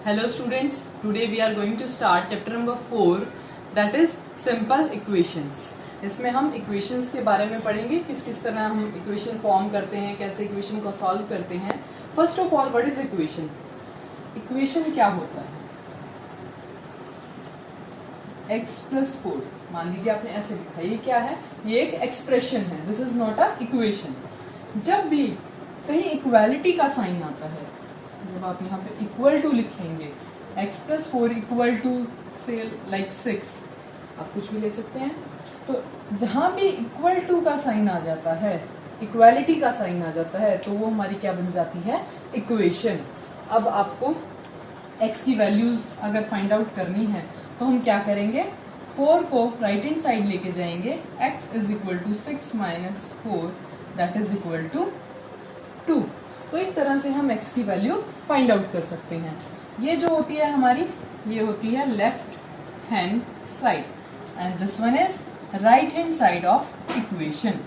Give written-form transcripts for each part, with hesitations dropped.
Hello students, today we are going to start chapter number 4 that is simple equations. इसमें हम equations के बारे में पढ़ेंगे किस किस तरह हम equation फॉर्म करते हैं, कैसे equation को सॉल्व करते हैं. First of all what is equation? Equation क्या होता है? x plus 4 मान लीजिए आपने ऐसे लिखा, ये क्या है? ये एक एक्सप्रेशन है. This is not a equation. जब भी कहीं इक्वालिटी का साइन आता है, जब आप यहाँ पे इक्वल टू लिखेंगे x plus 4 इक्वल टू से लाइक 6, आप कुछ भी ले सकते हैं. तो जहाँ भी इक्वल टू का साइन आ जाता है, इक्वालिटी का साइन आ जाता है, तो वो हमारी क्या बन जाती है? इक्वेशन. अब आपको x की वैल्यूज अगर फाइंड आउट करनी है तो हम क्या करेंगे? 4 को राइट हैंड साइड लेके जाएंगे. x is equal to 6 minus 4 that is equal to 2. तो इस तरह से हम x की वैल्यू फाइंड आउट कर सकते हैं. ये जो होती है हमारी, ये होती है left hand side and this one is right hand side of equation.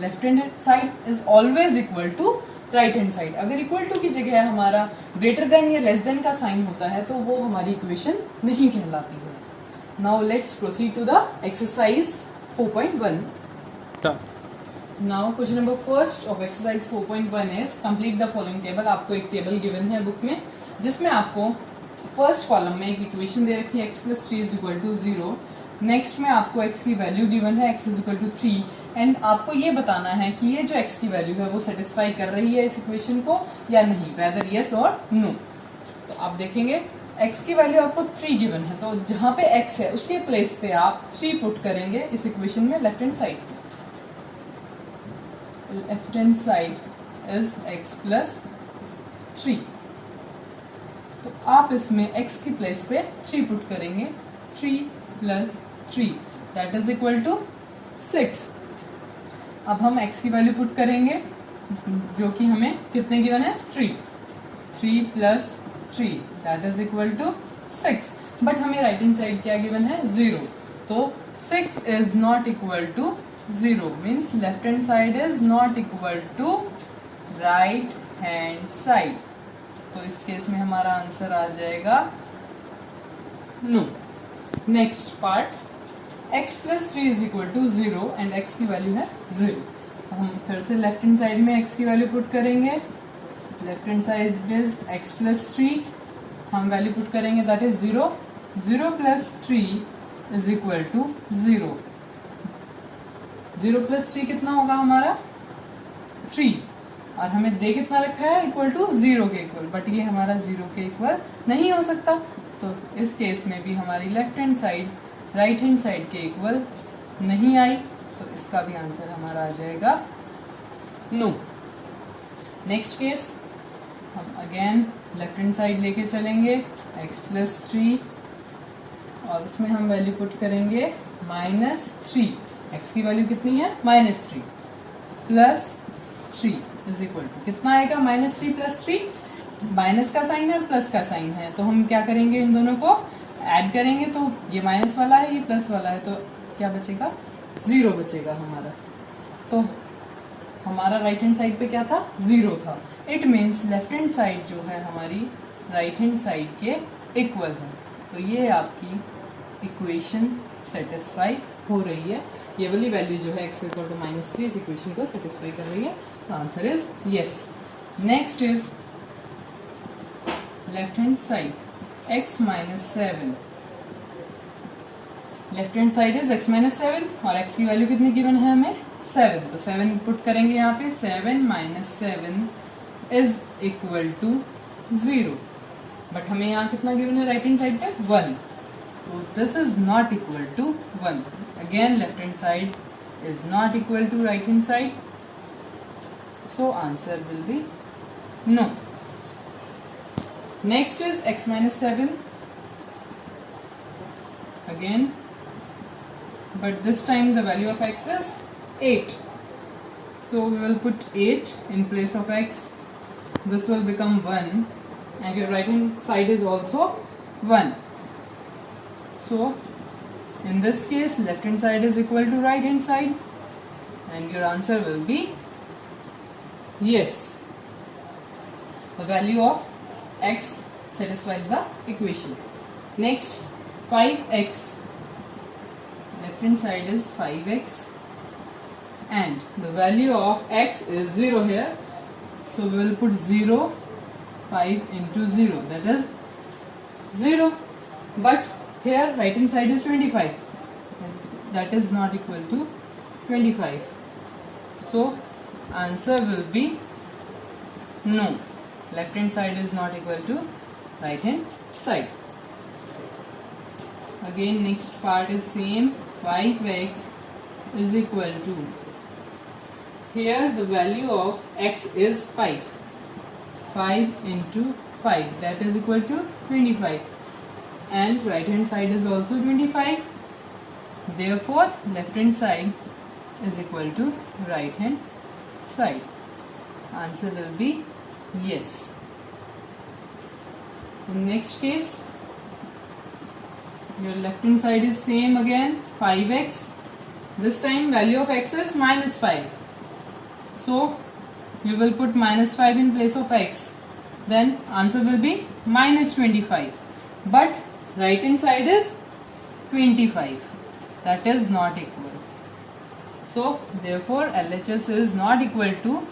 Left hand side is always equal to right hand side. अगर इक्वल टू की जगह हमारा ग्रेटर देन या लेस देन का साइन होता है तो वो हमारी इक्वेशन नहीं कहलाती है. Now let's proceed to the exercise 4.1. Now question number first of exercise 4.1 is complete the following table. आपको एक टेबल गिवन है बुक में, जिसमें आपको फर्स्ट कॉलम में एक इक्वेशन दे रखी है x plus 3 is equal to 0. Next में आपको x की वैल्यू गिवन है x is equal to 3 and आपको ये बताना है कि ये जो x की वैल्यू है वो सेटिस्फाई कर रही है इस इक्वेशन को या नहीं, वेदर yes और no. तो आप देखेंगे x की वैल्यू आपको 3 गिवन है, तो जहाँ पे x है उसके प्लेस पे आप 3 पुट करेंगे इस इक्वेशन में left hand side. Left hand side is x plus 3. तो आप इसमें x की प्लेस पे 3 पुट करेंगे. 3 plus 3 that is equal to 6. अब हम x की वैल्यू पुट करेंगे जो कि हमें कितने गिवन है? 3. 3 plus 3 that is equal to 6. But हमें राइट हैंड साइड क्या गिवन है? 0. तो 6 is not equal to 0 means left hand side is not equal to right hand side. तो इस केस में हमारा आंसर आ जाएगा no. Next part, x plus 3 is equal to 0 and x की value है 0. तो हम फिर से लेफ्ट हैंड साइड में x की वैल्यू पुट करेंगे. Left hand side is x plus 3, हम वैल्यू पुट करेंगे that is 0. 0 plus 3 is equal to 0. 0 plus 3 कितना होगा हमारा? 3. और हमें दे कितना रखा है? इक्वल टू 0 के इक्वल, बट ये हमारा 0 के इक्वल नहीं हो सकता. तो इस केस में भी हमारी left hand side right hand side के इक्वल नहीं आई, तो इसका भी आंसर हमारा आ जाएगा नो. नेक्स्ट केस, हम अगेन लेफ्ट हैंड साइड लेके चलेंगे x plus 3 और उसमें हम वैल्यू पुट करेंगे -3. x की वैल्यू कितनी है? -3 प्लस 3 इज इक्वल टू कितना आएगा? -3 प्लस 3. माइनस का साइन है और प्लस का साइन है, तो हम क्या करेंगे? इन दोनों को ऐड करेंगे. तो ये माइनस वाला है, ये प्लस वाला है, तो क्या बचेगा? 0 बचेगा हमारा. तो हमारा राइट हैंड साइड पे क्या था? 0 था. It means left hand side जो है हमारी राइट हैंड साइड के इक्वल है. तो ये आपकी इक्वेशन सेटिस्फाई हो रही है. ये वाली वैल्यू जो है x इक्वल टू -3 इस इक्वेशन को सेटिस्फाई कर रही है. तो answer is yes. Next is left hand side x minus 7. Left hand side is x minus 7 और x की वैल्यू कितनी गिवन है हमें? 7. तो 7 पुट करेंगे यहाँ पे. 7 minus 7 is equal to 0. But हमें यहाँ कितना गिवन है राइट हैंड साइड पे? 1. So this is not equal to 1. Again left hand side is not equal to right hand side. So answer will be no. Next is x minus 7. Again, but this time the value of x is 8. So we will put 8 in place of x. This will become 1 and your right hand side is also 1. So in this case left hand side is equal to right hand side and your answer will be yes. The value of x satisfies the equation. Next, 5x, left hand side is 5x and the value of x is 0 here, so we will put 0, 5 into 0, that is 0, but here right hand side is 25, that is not equal to 25, so answer will be no, left hand side is not equal to right hand side. Again next part is same, 5x is equal to, here the value of x is 5, 5 into 5, that is equal to 25, and right hand side is also 25, therefore left hand side is equal to right hand side. Answer will be yes. In next case, your left hand side is same again, 5x, this time value of x is minus 5, so you will put minus 5 in place of x, then answer will be minus 25, but right hand side is 25, that is not equal, so therefore LHS is not equal to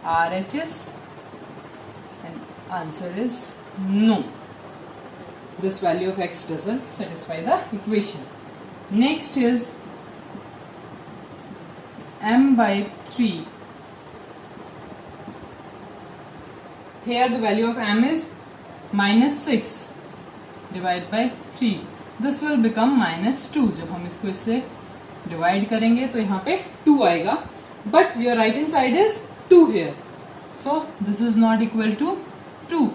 RHS and answer is no. This value of x doesn't satisfy the equation. Next is m by 3. Here the value of m is minus 6 divided by 3. This will become minus 2. जब हम इसको इससे divide करेंगे तो यहाँ पे 2 आएगा. But your right hand side is 2 here. So this is not equal to 2.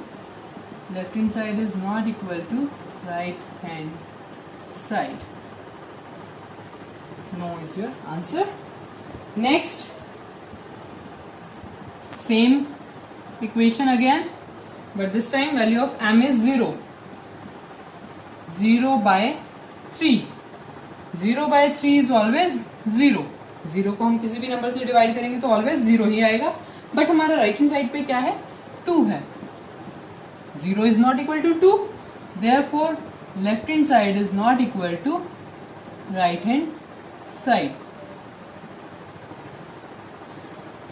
Left hand side is not equal to right hand side. No is your answer. Next, same equation again, but this time value of m is 0. 0 by 3. 0 by 3 is always 0. 0 को हम किसी भी number से divide करेंगे तो always 0 ही आएगा, but हमारा right hand side पे क्या है, 2 है. 0 is not equal to 2, therefore left hand side is not equal to right hand side.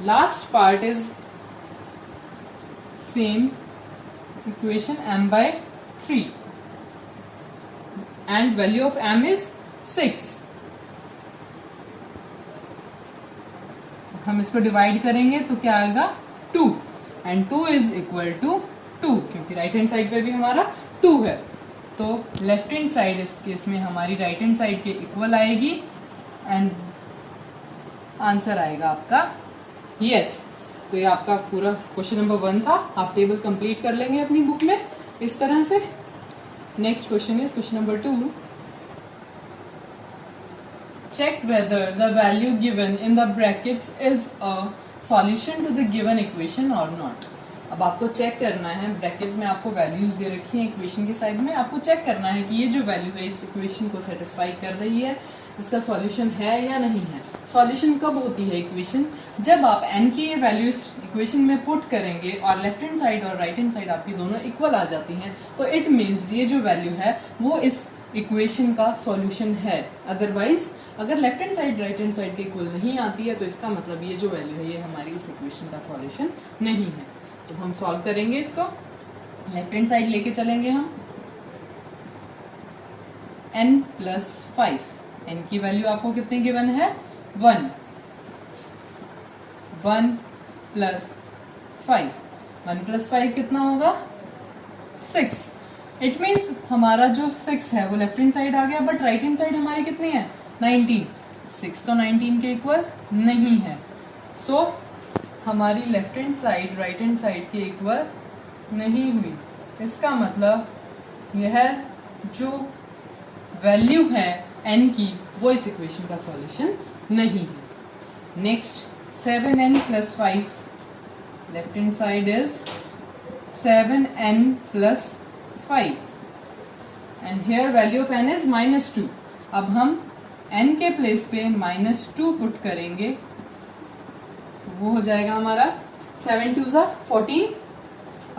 Last part is same equation, m by 3 and value of m is 6. हम इसको divide करेंगे तो क्या आएगा, 2 एंड 2 इज इक्वल टू 2, क्योंकि right hand side पे भी हमारा 2 है, तो लेफ्ट हैंड साइड इस केस में हमारी राइट हैंड साइड के इक्वल आएगी एंड आंसर आएगा आपका यस. तो ये आपका पूरा क्वेश्चन नंबर 1 था. आप टेबल कंप्लीट कर लेंगे अपनी बुक में इस तरह से. Next question is question number 2. Check whether the value given in the brackets is a solution to the given equation or not. अब आपको चेक करना है, ब्रैकेट्स में आपको वैल्यूज दे रखी हैं इक्वेशन के साइड में, आपको चेक करना है कि ये जो वैल्यू है इस इक्वेशन को सेटिस्फाई कर रही है, इसका सॉल्यूशन है या नहीं है. सॉल्यूशन कब होती है इक्वेशन, जब आप n की ये वैल्यूज इक्वेशन में पुट करेंगे और लेफ्ट हैंड साइड और राइट हैंड साइड आपकी दोनों इक्वल आ जाती हैं, तो इट मीन्स ये जो वैल्यू है वो इस इक्वेशन का सॉल्यूशन है. अदरवाइज अगर left hand side right hand side के इक्वल नहीं आती है तो इसका मतलब ये जो वैल्यू है ये हमारी इस इक्वेशन का सॉल्यूशन नहीं है. तो हम सॉल्व करेंगे इसको, लेफ्ट हैंड साइड लेके चलेंगे हम. n प्लस 5, n की वैल्यू आपको कितनी गिवन है, 1. 1 प्लस 5, 1 प्लस 5 कितना होगा, 6. इट मीन्स हमारा जो 6 है वो लेफ्ट हैंड साइड आ गया, बट राइट हैंड साइड हमारी कितनी है, 19. 6 तो 19 के इक्वल नहीं है, सो हमारी left hand side right hand side के इक्वल नहीं हुई. इसका मतलब यह जो वैल्यू है n की वो इस इक्वेशन का सॉल्यूशन नहीं है. Next, 7n plus 5, left hand side is 7n plus 5 and here value of n is -2. अब हम n के प्लेस पे -2 पुट करेंगे तो वो हो जाएगा हमारा 7 2 14.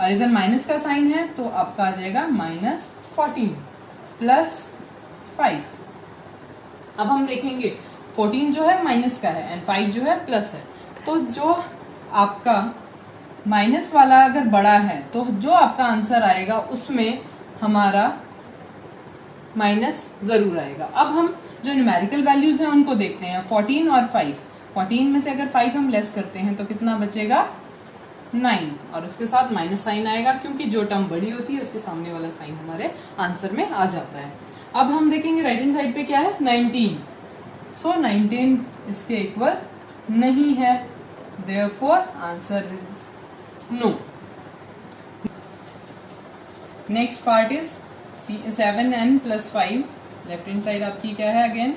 और इधर माइनस का साइन है तो आपका आ जाएगा -14 प्लस 5। अब हम देखेंगे 14 जो है माइनस का है एंड 5 जो है प्लस है, तो जो आपका माइनस वाला अगर बड़ा है तो जो आपका आंसर आएगा उसमें हमारा माइनस जरूर आएगा। अब हम जो न्यूमेरिकल वैल्यूज हैं उनको देखते हैं, 14 और 5। 14 में से अगर 5 हम लेस करते हैं तो कितना बचेगा 9, और उसके साथ माइनस साइन आएगा क्योंकि जो टर्म बड़ी होती है उसके सामने वाला साइन हमारे आंसर में आ जाता है। अब हम देखेंगे राइट हैंड साइड पे क्या है 19, सो 19 इसके इक्वल नहीं है, therefore answer is no. Next part is 7n plus 5, left hand side आपकी क्या है again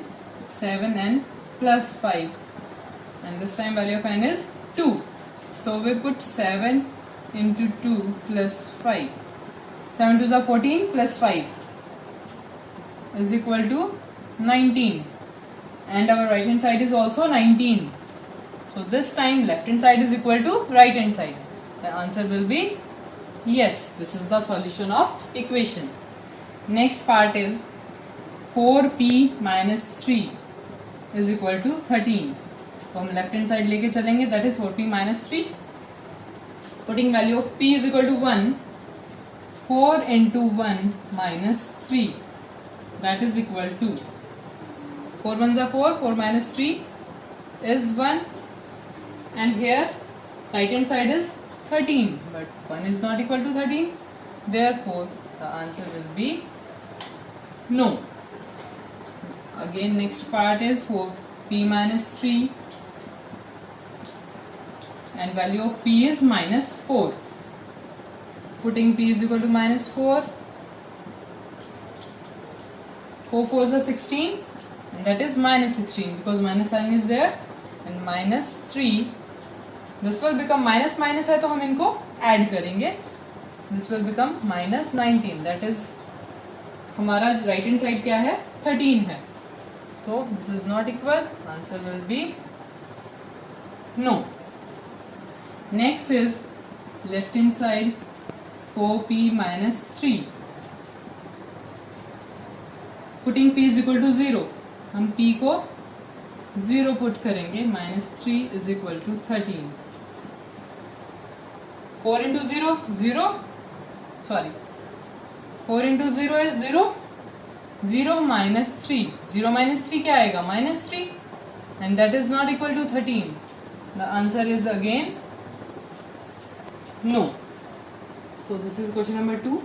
7n plus 5 and this time value of n is 2, so we put 7 into 2 plus 5, 7 2s are 14 plus 5 is equal to 19 and our right hand side is also 19, so this time left hand side is equal to right hand side. The answer will be yes, this is the solution of equation. Next part is 4p minus 3 is equal to 13, तो हम left hand side लेके चलेंगे, that is 4p minus 3, putting value of p is equal to 1, 4 into 1 minus 3 that is equal to 4 1s are 4, 4 minus 3 is 1 and here right hand side is 13 but 1 is not equal to 13, therefore the answer will be no. Again next part is 4p minus 3 and value of p is -4, putting p is equal to -4, 4 4s are 16 and that is -16 because minus sign is there, and -3 this will become minus minus है तो हम इनको add करेंगे, this will become -19, that is हमारा right hand side क्या है 13 है, so this is not equal, answer will be no. Next is left hand side 4p minus 3, putting p is equal to 0, हम p को 0 put करेंगे, -3 is equal to 13, 4 into 0 0, sorry 4 into 0 is 0, 0 minus 3, 0 minus 3 क्या आएगा -3 and that is not equal to 13, the answer is again no. So this is question number 2.